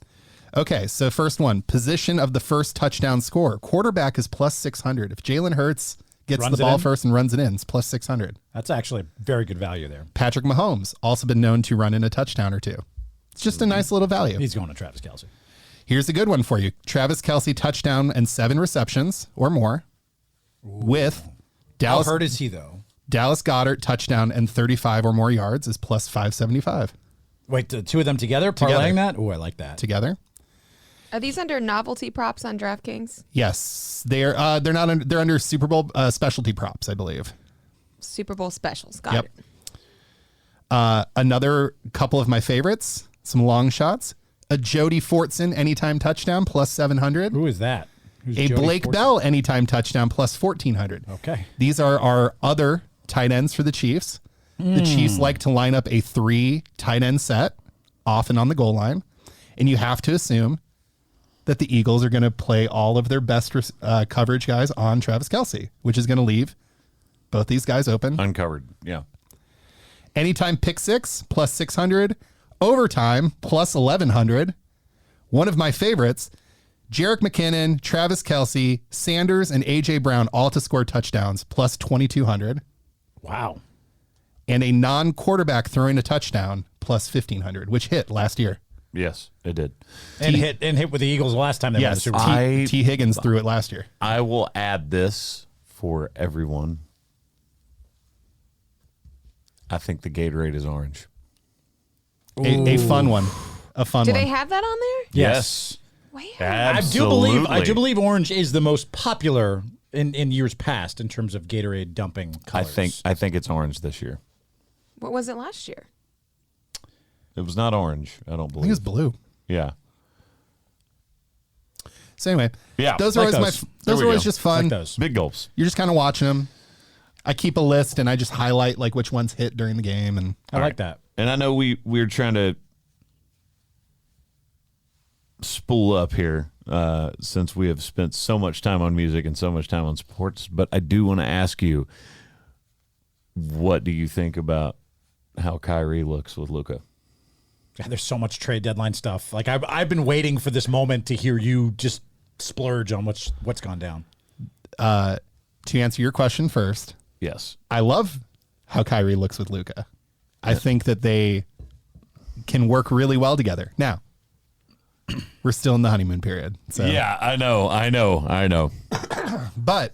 Okay, so first one, position of the first touchdown scorer. Quarterback is plus 600. If Jalen Hurts gets Runs the it ball in? first and runs it in, it's plus 600. That's actually a very good value there. Patrick Mahomes, also been known to run in a touchdown or 2. It's just a nice little value. He's going to Travis Kelce. Here's a good one for you. Travis Kelce, touchdown and 7 receptions or more with How Dallas hurt is he, though? Dallas Goedert, touchdown and 35 or more yards is plus 575 Wait, the two of them together? Parlaying that? Oh, I like that. together. Are these under novelty props on DraftKings? Yes, they're not under, they're under Super Bowl specialty props, I believe. Super Bowl specials. Got Yep. it. Another couple of my favorites, some long shots. A Jody Fortson anytime touchdown plus 700. Who is that? Who's A Jody Blake Fortson? Bell anytime touchdown plus 1400. Okay. These are our other tight ends for the Chiefs. The Chiefs like to line up a 3 tight end set, often on the goal line, and you have to assume that the Eagles are going to play all of their best coverage guys on Travis Kelce, which is going to leave both these guys open. Uncovered. Yeah. Anytime pick 6 plus 600, overtime plus 1100. One of my favorites, Jerick McKinnon, Travis Kelce, Sanders, and A.J. Brown all to score touchdowns plus 2200. Wow. And a non-quarterback throwing a touchdown plus 1500, which hit last year. Yes, it did. And hit with the Eagles last time they won the Yes, Super Bowl. T. Higgins threw it last year. I will add this for everyone. I think the Gatorade is orange. A fun one. A fun Do one. they have that on there? Yes. Where? I do believe orange is the most popular in years past in terms of Gatorade dumping colors. I think it's orange this year. What was it last year? It was not orange, I don't I think believe. it's blue. Yeah. So anyway, Yeah, those are like always those. There those we are always go. just fun. Like those. Big gulps. You're just kind of watching them. I keep a list and I just highlight like which ones hit during the game, and I like that. And I know we're trying to spool up here since we have spent so much time on music and so much time on sports, but I do want to ask you, what do you think about how Kyrie looks with Luka? God, there's so much trade deadline stuff. Like I've been waiting for this moment to hear you just splurge on what's gone down. to answer your question first, Yes. I love how Kyrie looks with Luka. I think that they can work really well together. Now, we're still in the honeymoon period. So. Yeah, I know. But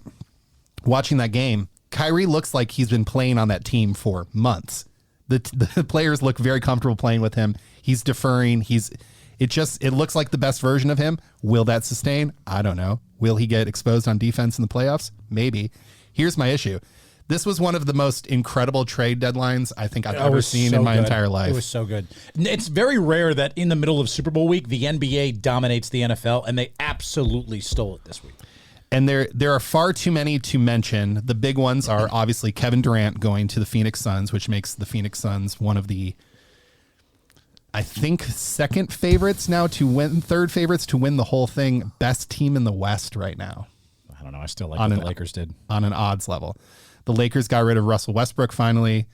watching that game, Kyrie looks like he's been playing on that team for months. The players look very comfortable playing with him. He's deferring. It looks like the best version of him. Will that sustain? I don't know. Will he get exposed on defense in the playoffs? Maybe. Here's my issue. This was one of the most incredible trade deadlines I think I've ever seen in my entire life. It was so good. It's very rare that in the middle of Super Bowl week, the NBA dominates the NFL, and they absolutely stole it this week. And there are far too many to mention. The big ones are obviously Kevin Durant going to the Phoenix Suns, which makes the Phoenix Suns one of the, I think, third favorites to win the whole thing. Best team in the West right now. I don't know. I still like what the Lakers did. On an odds level. The Lakers got rid of Russell Westbrook finally.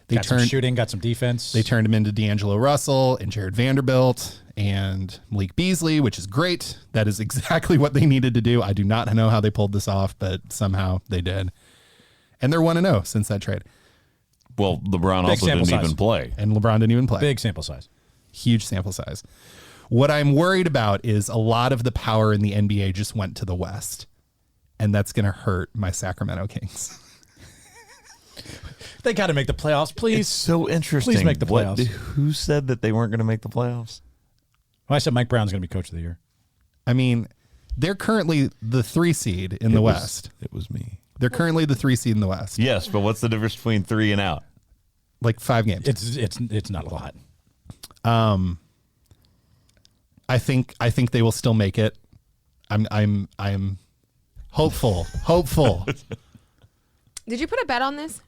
Got some shooting, got some defense. They turned him into D'Angelo Russell and Jared Vanderbilt and Malik Beasley, which is great. That is exactly what they needed to do. I do not know how they pulled this off, but somehow they did. And they're 1-0 since that trade. Well, LeBron also didn't even play. And LeBron didn't even play. Big sample size. Huge sample size. What I'm worried about is a lot of the power in the NBA just went to the West. And that's going to hurt my Sacramento Kings. They got to make the playoffs, please. It's so interesting. Please make the playoffs. Who said that they weren't going to make the playoffs? Well, I said Mike Brown's going to be coach of the year. I mean, they're currently the 3 seed in the West. It was me. They're currently the 3 seed in the West. Yes, but what's the difference between 3 and out? Like 5 games. It's not a lot. I think they will still make it. I'm hopeful. Did you put a bet on this?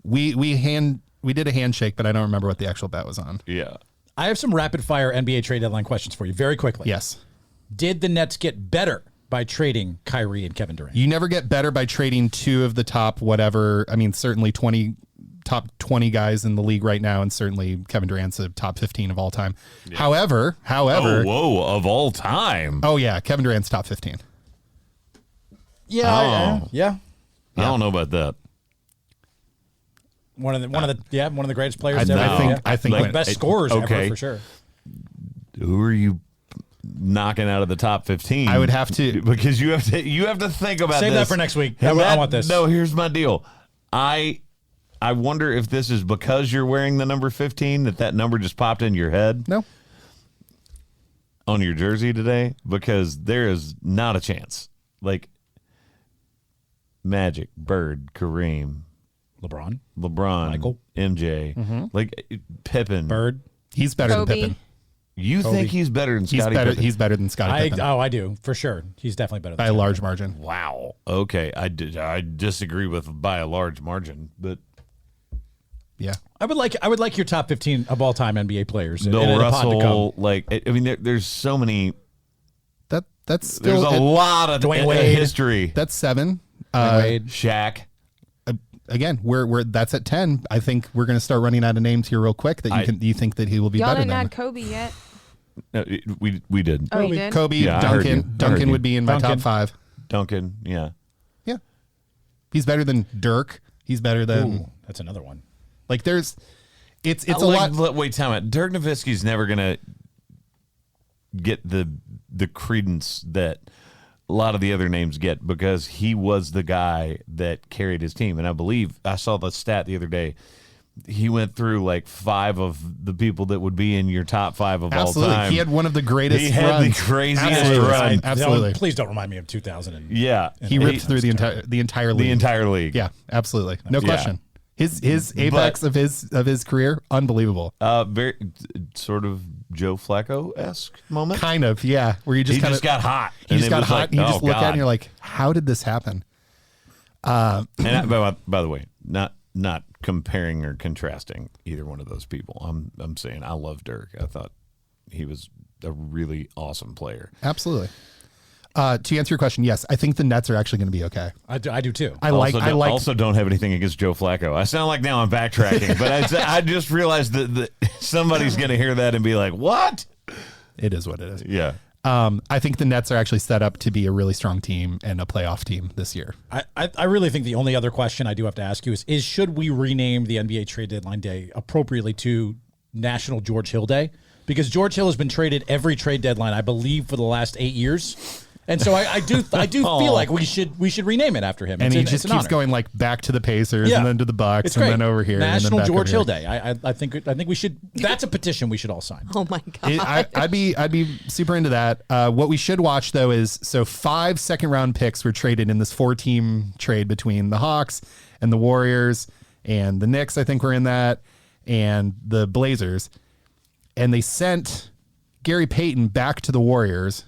We did a handshake, but I don't remember what the actual bet was on. Yeah. I have some rapid fire NBA trade deadline questions for you very quickly. Yes. Did the Nets get better by trading Kyrie and Kevin Durant? You never get better by trading 2 of the top whatever. I mean, certainly top 20 guys in the league right now, and certainly Kevin Durant's a top 15 of all time. Yeah. However. Of all time. Oh yeah, Kevin Durant's top 15. Yeah. I don't know about that. One of the greatest players ever. I think like best scorers ever for sure. Who are you knocking out of the top 15? I would have to, because you have to think about Save this. that for next week. I want this. No, here's my deal. I wonder if this is because you're wearing the number 15 that number just popped in your head. No. On your jersey today, because there is not a chance. Like Magic, Bird, Kareem, LeBron, Michael, MJ, like Pippen, Bird. He's better Kobe. than Pippen. You think he's better than Scottie Pippen? He's better than Scottie Pippen. I do for sure. He's definitely better by a large margin. Wow. Okay, I disagree with by a large margin, but yeah, I would like your top 15 of all time NBA players. Bill Russell, like I mean, there's so many. That's still there's a lot of Dwayne Wade history. That's 7. Wade, Shaq. Again, we're that's at 10. I think we're going to start running out of names here real quick that you think that he will be Y'all better didn't than. add Kobe yet. No, we did. Oh, you did? Kobe, Yeah, I heard you. Duncan would be in my top 5. Duncan, yeah. Yeah, he's better than Dirk. He's better than. Ooh, that's another one. Like it's a lot. Wait, time out. Dirk Nowitzki's never gonna get the credence that a lot of the other names get, because he was the guy that carried his team. And I believe I saw the stat the other day. He went through like 5 of the people that would be in your top 5 of all time. He had one of the greatest He had runs. the craziest Absolutely. run. Absolutely. Please don't remind me of 2000. Yeah. He ripped through the entire league. The entire league. Yeah, absolutely. No question. His apex of his career, unbelievable. Very sort of Joe Flacco-esque moment. Kind of, yeah. Where you just He just got hot. He just And it got was hot. like, and you just oh, look at it God. and you're like, how did this happen? And by the way, not comparing or contrasting either one of those people. I'm saying I love Dirk. I thought he was a really awesome player. Absolutely. To answer your question, yes, I think the Nets are actually going to be okay. I do too. I also don't have anything against Joe Flacco. I sound like now I'm backtracking, but I just realized that somebody's going to hear that and be like, "What?" It is what it is. Yeah. I think the Nets are actually set up to be a really strong team and a playoff team this year. I really think the only other question I do have to ask you is should we rename the NBA trade deadline day appropriately to National George Hill Day? Because George Hill has been traded every trade deadline, I believe, for the last 8 years. And so I do feel like we should rename it after him. And he it's just an keeps honor. going like back to the Pacers and then to the Bucks It's and great. then over here. National and then back George over Hill here. Day. I think we should. That's a petition we should all sign. Oh my god. I'd be super into that. What we should watch though is 5 second-round picks were traded in this 4-team trade between the Hawks and the Warriors and the Knicks. I think were in that, and the Blazers, and they sent Gary Payton back to the Warriors.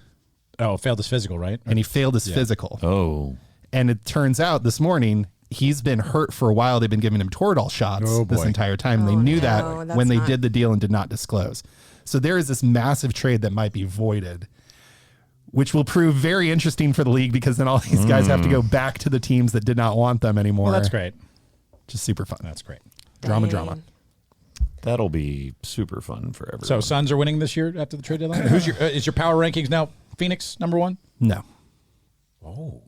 Oh, failed his physical, right? And he failed his physical. Oh. And it turns out this morning he's been hurt for a while. They've been giving him Toradol shots this entire time. They knew that when they did the deal and did not disclose. So there is this massive trade that might be voided, which will prove very interesting for the league because then all these guys have to go back to the teams that did not want them anymore. Well, that's great. Just super fun. That's great. Drama. That'll be super fun for everyone. So Suns are winning this year after the trade deadline. Who's your is your power rankings now? Phoenix number 1? No. Oh.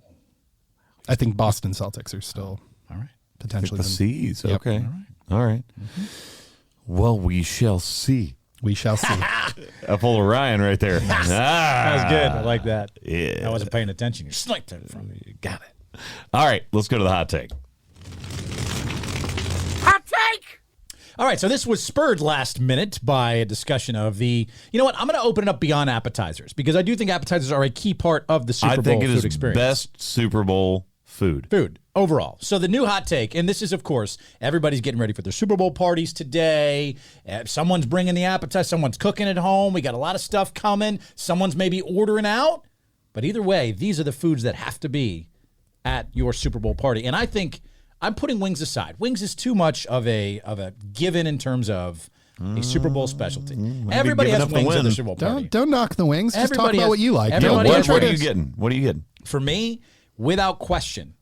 I think Boston Celtics are still All right. potentially the C's. Yep. Okay. All right. Well, we shall see. We shall see. Apple Ryan right there. That was good. I like that. Yeah. I wasn't paying attention. You sniped it from me. Got it. All right. Let's go to the hot take. All right, so this was spurred last minute by a discussion of the. You know what? I'm going to open it up beyond appetizers because I do think appetizers are a key part of the Super I Bowl think it food is experience. best Super Bowl food. Food overall. So the new hot take, and this is, of course, everybody's getting ready for their Super Bowl parties today. Someone's bringing the appetizer. Someone's cooking at home. We got a lot of stuff coming. Someone's maybe ordering out. But either way, these are the foods that have to be at your Super Bowl party. And I think I'm putting wings aside. Wings is too much of a given in terms of a Super Bowl specialty. Everybody giving has up the wings at win. their Super Bowl party. Don't knock the wings. Just Everybody talk about has- what you like. everybody has What are you wings. getting? What are you getting? For me, without question,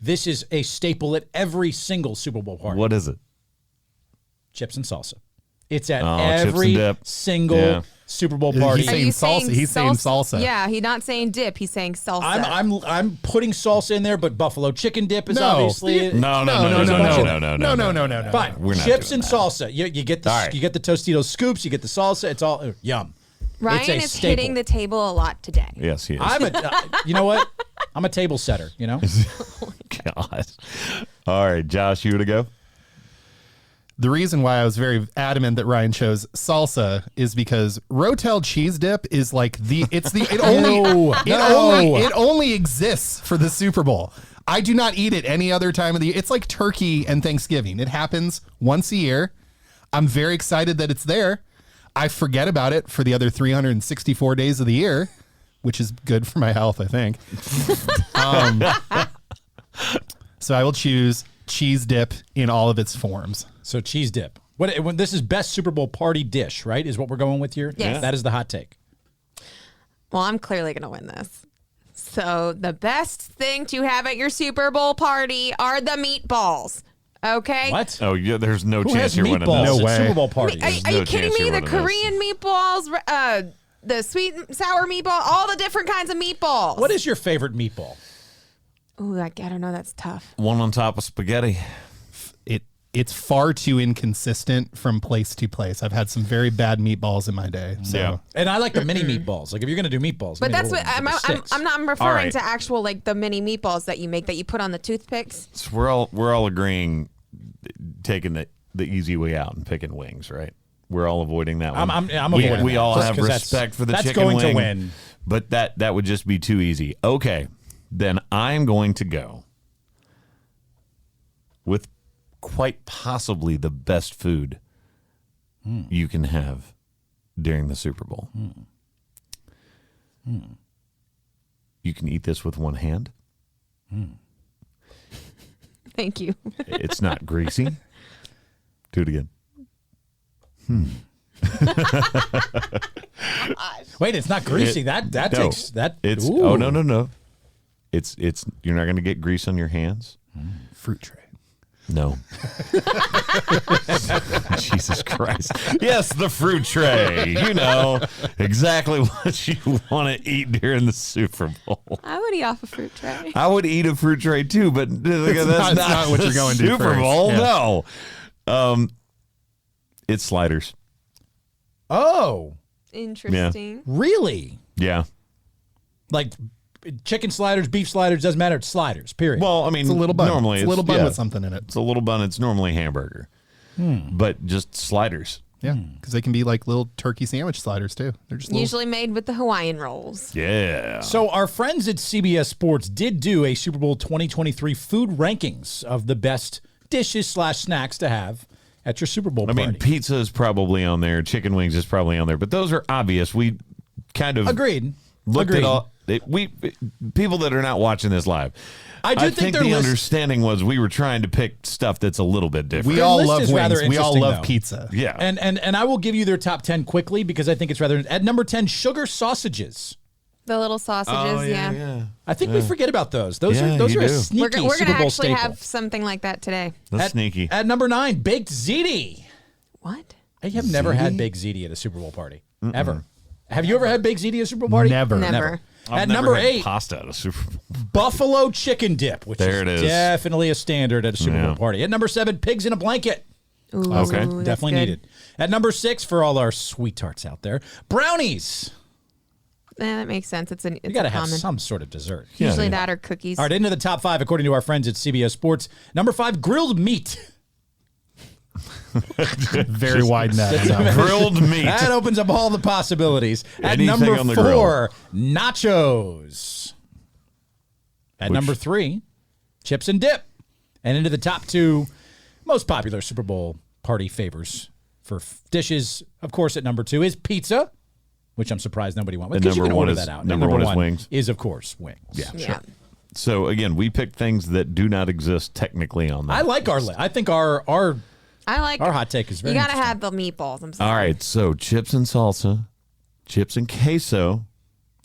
this is a staple at every single Super Bowl party. What is it? Chips and salsa. It's at chips and every dip. single Super Bowl party. He's saying salsa. He's saying salsa. Yeah, he's not saying dip. He's saying salsa. I'm putting salsa in there, but buffalo chicken dip is No. obviously No. fine. We're not Chips doing and salsa. You get the All right. you get the Tostitos scoops. You get the salsa. It's all yum. Ryan it's a is staple. hitting the table a lot today. Yes, he is. I'm you know what? I'm a table setter. You know. God. All right, Josh, you to go? The reason why I was very adamant that Ryan chose salsa is because Rotel cheese dip is like it only exists for the Super Bowl. I do not eat it any other time of the year. It's like turkey and Thanksgiving. It happens once a year. I'm very excited that it's there. I forget about it for the other 364 days of the year, which is good for my health, I think. So I will choose cheese dip in all of its forms. So cheese dip. When this is best Super Bowl party dish, right? Is what we're going with here. Yes. That is the hot take. Well, I'm clearly going to win this. So the best thing to have at your Super Bowl party are the meatballs. Okay? What? Oh, yeah, there's no Who chance has you're winning meatballs this. No way. at Super Bowl parties? Are no you kidding chance me? you're The winning this. Korean meatballs, the sweet and sour meatball, all the different kinds of meatballs. What is your favorite meatball? Ooh, I don't know. That's tough. One on top of spaghetti. It's far too inconsistent from place to place. I've had some very bad meatballs in my day. So Yeah. And I like the mini meatballs. Like if you're gonna do meatballs, But maybe that's what we'll do sticks. I'm referring right. to actual like the mini meatballs that you make that you put on the toothpicks. So we're all agreeing, taking the easy way out and picking wings, right? We're all avoiding that one. I'm we, avoiding we that, all just have 'cause respect for the that's chicken going wing, to win. but that would just be too easy. Okay, then I'm going to go with quite possibly the best food you can have during the Super Bowl. You can eat this with one hand. Thank you. It's not greasy. Do it again. Wait, it's not greasy. that No, takes that. It's ooh. no. It's you're not going to get grease on your hands. fruit tray. No. Jesus Christ. Yes, the fruit tray. You know exactly what you want to eat during the Super Bowl. I would eat off a fruit tray. I would eat a fruit tray too, but that's not what the you're going to do Super first. Bowl. Yeah. No. It's sliders. Oh, Interesting. really? Yeah. Like chicken sliders, beef sliders, doesn't matter. It's sliders, period. Well, I mean, It's a little bun. normally It's a little bun yeah, with something in it. It's a little bun. It's normally hamburger, but just sliders. Yeah, because they can be like little turkey sandwich sliders too. They're just little, Usually made with the Hawaiian rolls. Yeah. So our friends at CBS Sports did do a Super Bowl 2023 food rankings of the best dishes / snacks to have at your Super Bowl I party. mean, pizza is probably on there. Chicken wings is probably on there, but those are obvious. We kind of Agreed. looked Agreed. at all. People that are not watching this live. I do think their the list- understanding was we were trying to pick stuff that's a little bit different. we Their all list love is rather wings. We all interesting, love though. pizza. Yeah. And I will give you their top 10 quickly because I think it's rather at number 10, sugar sausages. The little sausages, yeah. I think we forget about those. Those Yeah, are those you are a do. sneaky We're going Super to Bowl actually staple. have something like that today. That's sneaky. At number 9, baked ziti. What? I have never had baked ziti at a Super Bowl party ever. Have you ever had baked ziti at a Super Bowl party? Never. Never. I've At never number had 8, pasta at a Super Bowl. buffalo chicken dip, which There it is. definitely a standard at a Super Yeah. Bowl party. At number 7, pigs in a blanket. Ooh, Okay. that's Definitely good. needed. At number 6, for all our sweet tarts out there, brownies. That makes sense. It's You got to a have common. some sort of dessert. Usually Yeah. that or cookies. All right, into the top 5 according to our friends at CBS Sports. Number 5, grilled meat. Very wide net. on that one. Grilled meat. That opens up all the possibilities. At Anything number on the 4, nachos. At Which- number 3, chips and dip. And into the top 2 most popular Super Bowl party favors for dishes, of course, at number 2 is pizza, which I'm surprised nobody went with. And 'cause you number can one order is- that out. number one is wings. Is, of course, wings. Yeah. Yeah. So again, we picked things that do not exist technically on that. I like our list. I think our I like hot take is very You got to interesting. have the meatballs. I'm sorry. All right, so chips and salsa, chips and queso.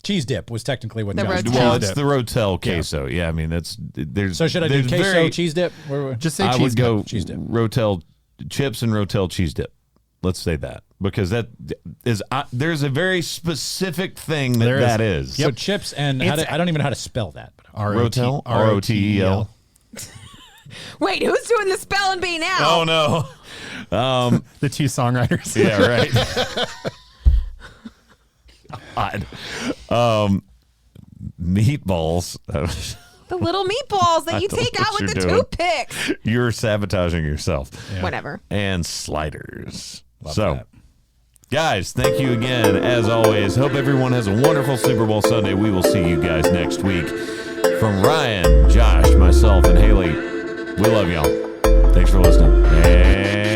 cheese dip was technically what The guys rotel. do. Well, Cheese it's dip. the Rotel queso. Yeah, I mean there's. So should I do there's queso very- cheese dip? Just say I cheese would go dip. Cheese dip. Rotel chips and Rotel cheese dip. Let's say that because that is there's a very specific thing that There is. that is. So chips and I don't even know how to spell that. But Rotel, R-O-T-E-L. Wait, who's doing the spelling bee now? Oh no. The two songwriters. Yeah, right. God. Meatballs. The little meatballs that you don't know take out what with the you're doing. toothpicks. You're sabotaging yourself. Whatever. And sliders. Love so, that. guys, thank you again, as always. Hope everyone has a wonderful Super Bowl Sunday. We will see you guys next week. From Ryan, Josh, myself, and Haley, we love y'all. Thanks for listening. And